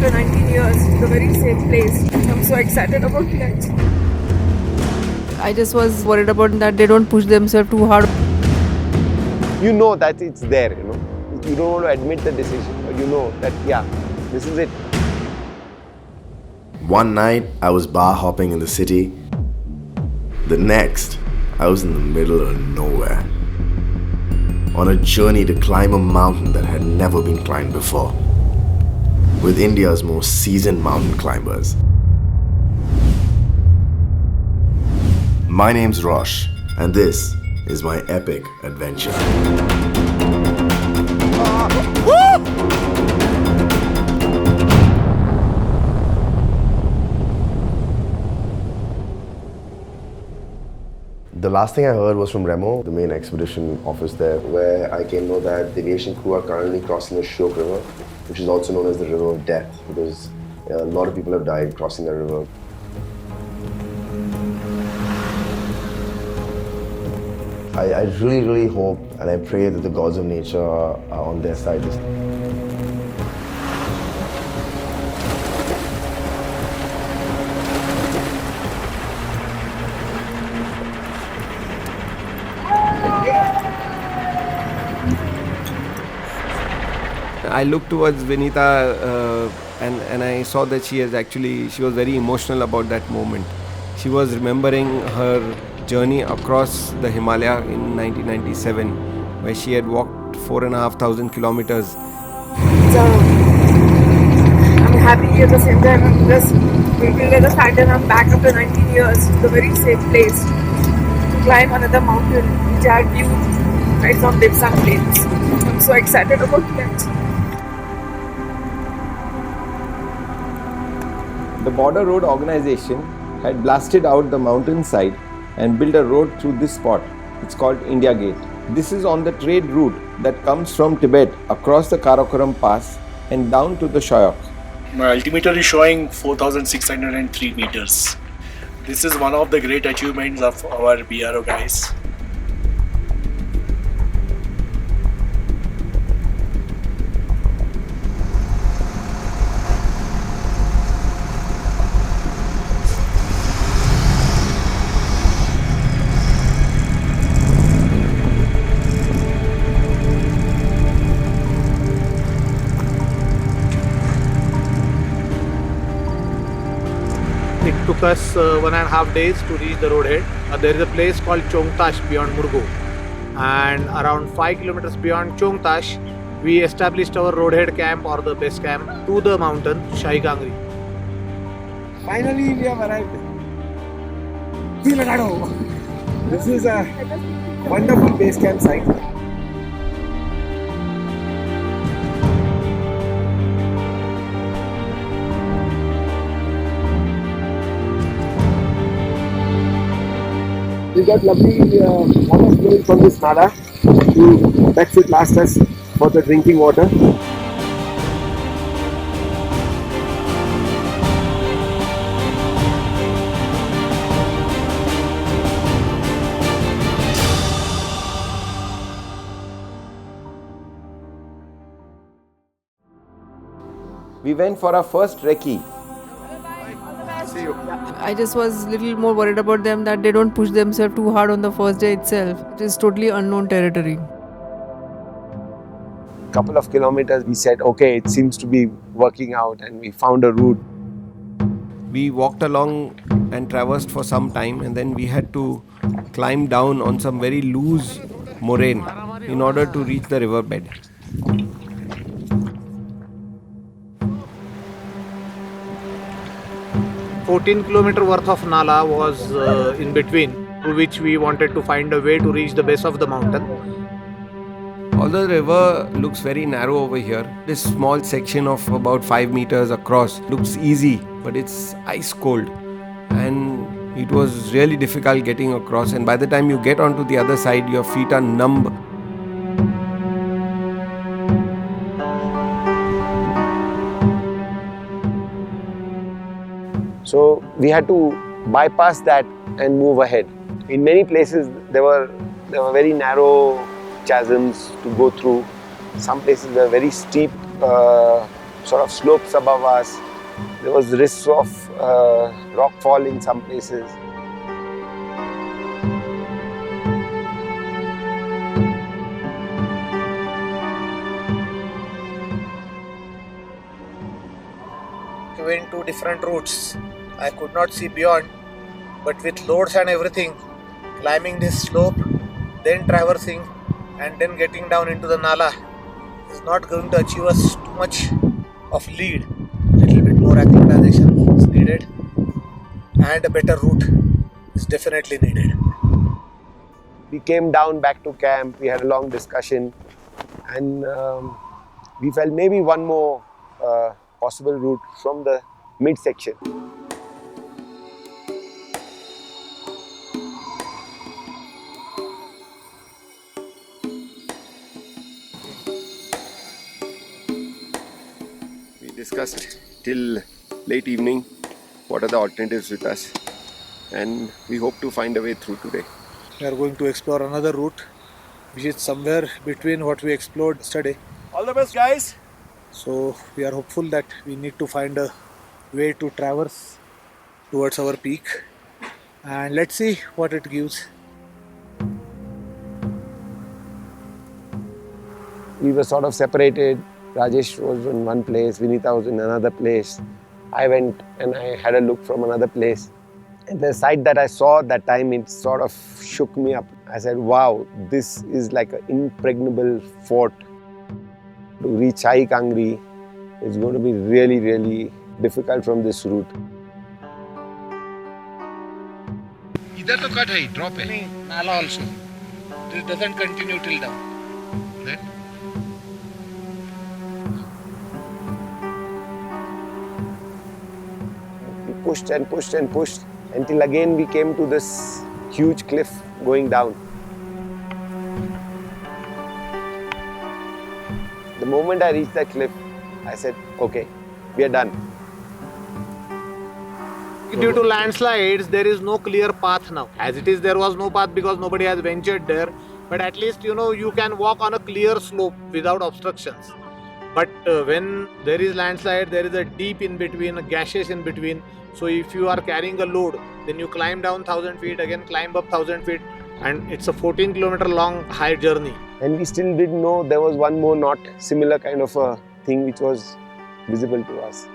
after 19 years, the very same place. I'm so excited about it. I just was worried about that they don't push themselves too hard. You know that it's there, you know. You don't want to admit the decision, but you know that, yeah, this is it. One night, I was bar hopping in the city. The next, I was in the middle of nowhere, on a journey to climb a mountain that had never been climbed before, with India's most seasoned mountain climbers. My name's Rosh, and this is my epic adventure. The last thing I heard was from Remo, the main expedition office there, where I came to know that Divyesh and crew are currently crossing the Shyok River, which is also known as the River of Death, because a lot of people have died crossing the river. I really hope and I pray that the gods of nature are on their side. I looked towards Vineeta and I saw that she was very emotional about that moment. She was remembering her journey across the Himalaya in 1997, where she had walked 4,500 kilometers. So, I'm happy at the same time. I'm just grateful at the fact that I'm back after 19 years to the very same place to climb another mountain which I had viewed right from Dipsang Plains. I'm so excited about that. The Border Road Organization had blasted out the mountainside and built a road through this spot. It's called India Gate. This is on the trade route that comes from Tibet across the Karakoram Pass and down to the Shyok. My altimeter is showing 4,603 meters. This is one of the great achievements of our BRO guys. It took us 1.5 days to reach the roadhead. There is a place called Chongtash beyond Murgo, and around 5 kilometers beyond Chongtash, we established our roadhead camp or the base camp to the mountain Shahi Kangri. Finally, we have arrived. This is a wonderful base camp site. We got lovely water flowing from this nala. That should last us for the drinking water. We went for our first recce. I just was a little more worried about them that they don't push themselves too hard on the first day itself. It is totally unknown territory. Couple of kilometers, we said, okay, it seems to be working out, and we found a route. We walked along and traversed for some time, and then we had to climb down on some very loose moraine in order to reach the riverbed. 14-kilometer worth of Nala was in between, through which we wanted to find a way to reach the base of the mountain. Although the river looks very narrow over here, this small section of about 5 meters across looks easy, but it's ice cold. And it was really difficult getting across, and by the time you get onto the other side, your feet are numb. So we had to bypass that and move ahead. In many places there were very narrow chasms to go through. Some places were very steep sort of slopes above us. There was risks of rock fall in some places. We went to different routes. I could not see beyond, but with loads and everything, climbing this slope, then traversing, and then getting down into the Nala is not going to achieve us too much of lead. Little bit more acclimatization is needed, and a better route is definitely needed. We came down back to camp, we had a long discussion, and we felt maybe one more possible route from the midsection. We discussed till late evening what are the alternatives with us, and we hope to find a way through today. We are going to explore another route, which is somewhere between what we explored yesterday. All the best, guys. So we are hopeful that we need to find a way to traverse towards our peak, and let's see what it gives. We were sort of separated. Rajesh was in one place, Vineeta was in another place. I went and I had a look from another place. And the sight that I saw at that time, it sort of shook me up. I said, wow, this is like an impregnable fort. To reach Shahi Kangri is going to be really, really difficult from this route. इधर तो cut है, drop है. Nala also. This doesn't continue till down. Then We pushed and pushed and pushed until again we came to this huge cliff going down. The moment I reached that cliff, I said, okay, we are done. Due to landslides, there is no clear path now. As it is, there was no path because nobody has ventured there. But at least, you can walk on a clear slope without obstructions. But when there is landslide, there is a deep in between, a gaseous in between. So if you are carrying a load, then you climb down 1,000 feet, again climb up 1,000 feet. And it's a 14-kilometer long high journey. And we still didn't know there was one more not similar kind of a thing which was visible to us.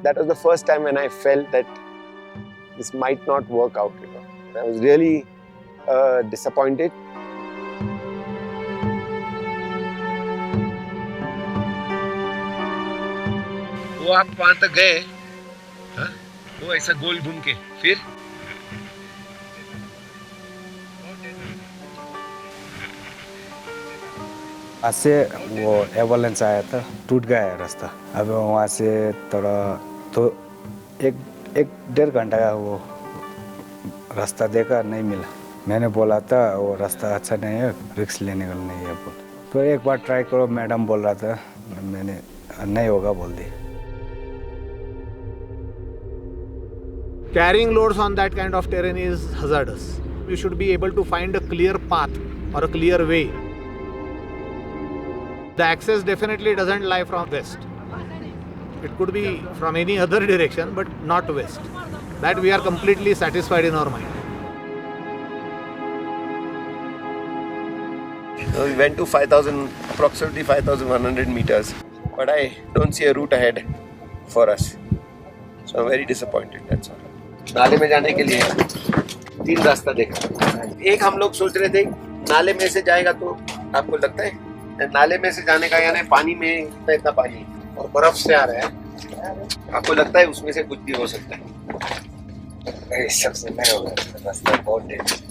That was the first time when I felt that this might not work out. I was really disappointed. वो आप वहाँ तक गए, हाँ? वो ऐसा गोल घूम के, फिर वहाँ से वो एवलेंस आया था, टूट गया है रास्ता. अब वहाँ से थोड़ा तो एक डेढ़ घंटा का वो रास्ता देखा, नहीं मिला. मैंने बोला था वो रास्ता अच्छा नहीं है, रिस्क लेने का नहीं है बोल. तो एक बार ट्राई करो, मैडम बोल रहा था, मैंने नहीं होगा बोल दी. Carrying loads on that kind of terrain is hazardous. You should be able to find a clear path or a clear way. The access definitely doesn't lie from west. It could be from any other direction, but not west. That we are completely satisfied in our mind. So we went to approximately 5,100 meters, but I don't see a route ahead for us. So I'm very disappointed, that's all. नाले में जाने के लिए 3 रास्ता देखा. एक हम लोग सोच रहे थे नाले में से जाएगा तो आपको लगता है नाले में से जाने का, यानी पानी में इतना पानी और बर्फ से आ रहा है, आपको लगता है उसमें से कुछ भी हो सकता है. सबसे नहीं होगा, रास्ता बहुत danger.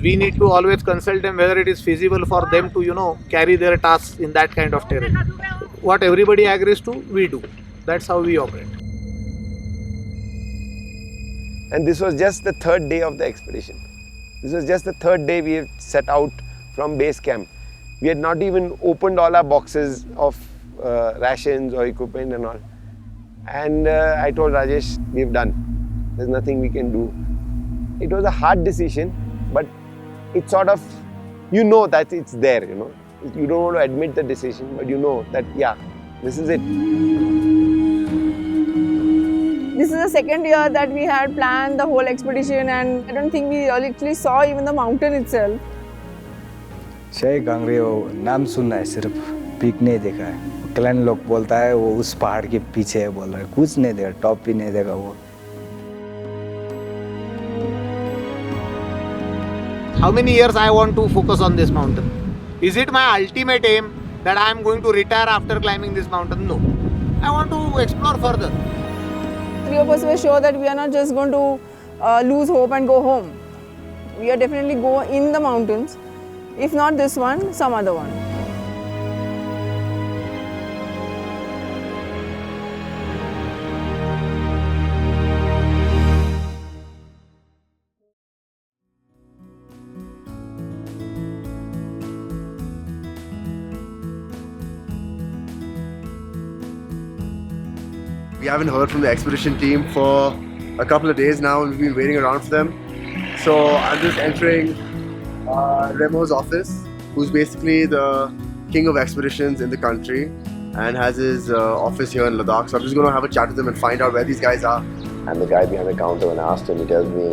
We need to always consult them whether it is feasible for them to, carry their tasks in that kind of terrain. What everybody agrees to, we do. That's how we operate. And this was just the 3rd day of the expedition. This was just the 3rd day we had set out from base camp. We had not even opened all our boxes of rations or equipment and all. And I told Rajesh, we've done. There's nothing we can do. It was a hard decision, but it's sort of, that it's there, You don't want to admit the decision, but you know that, yeah, this is it. This is the second year that we had planned the whole expedition, and I don't think we actually saw even the mountain itself. शाही कांगरी वो नाम सुनना है, सिर्फ peak नहीं देखा है। Client लोग बोलता है वो उस पहाड़ के पीछे है, बोल रहा है, कुछ नहीं देखा, टॉप भी नहीं देखा वो। How many years I want to focus on this mountain? Is it my ultimate aim that I am going to retire after climbing this mountain? No. I want to explore further. Three of us were sure that we are not just going to lose hope and go home. We are definitely go in the mountains. If not this one, some other one. We haven't heard from the expedition team for a couple of days now, and we've been waiting around for them. So I'm just entering Remo's office, who's basically the king of expeditions in the country and has his office here in Ladakh. So I'm just going to have a chat with him and find out where these guys are. And the guy behind the counter, when I asked him, he tells me,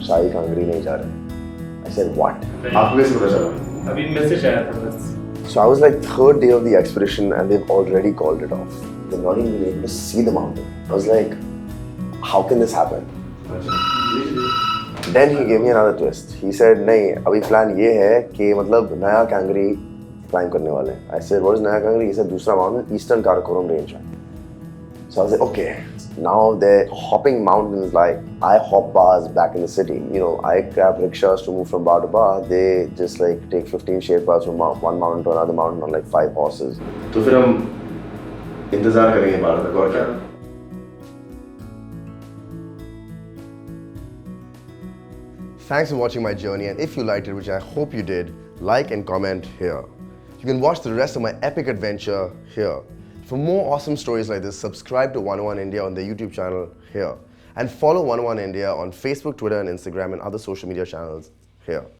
Shahi Kangri nahi ja rahe. I said, what? Aapko kaise pata chala? अभी message आया था बस. So I was like third day of the expedition and they've already called it off. They've not even been able to see the mountain. I was like, how can this happen? Then he gave me another twist. He said, नहीं, अभी plan ये है कि मतलब नया Kangri climb करने वाले हैं. I said, what is नया कांगरी? He said, दूसरा mountain, Eastern Karakoram range है. So I was like, okay. Now they're hopping mountains like I hop bars back in the city. You know, I grab rickshaws to move from bar to bar. They just like take 15 Sherpas from one mountain to another mountain on like 5 horses. तो फिर हम इंतजार करेंगे बार तक और क्या? Thanks for watching my journey, and if you liked it, which I hope you did, like and comment here. You can watch the rest of my epic adventure here. For more awesome stories like this, subscribe to 101 India on the YouTube channel here. And follow 101 India on Facebook, Twitter and Instagram and other social media channels here.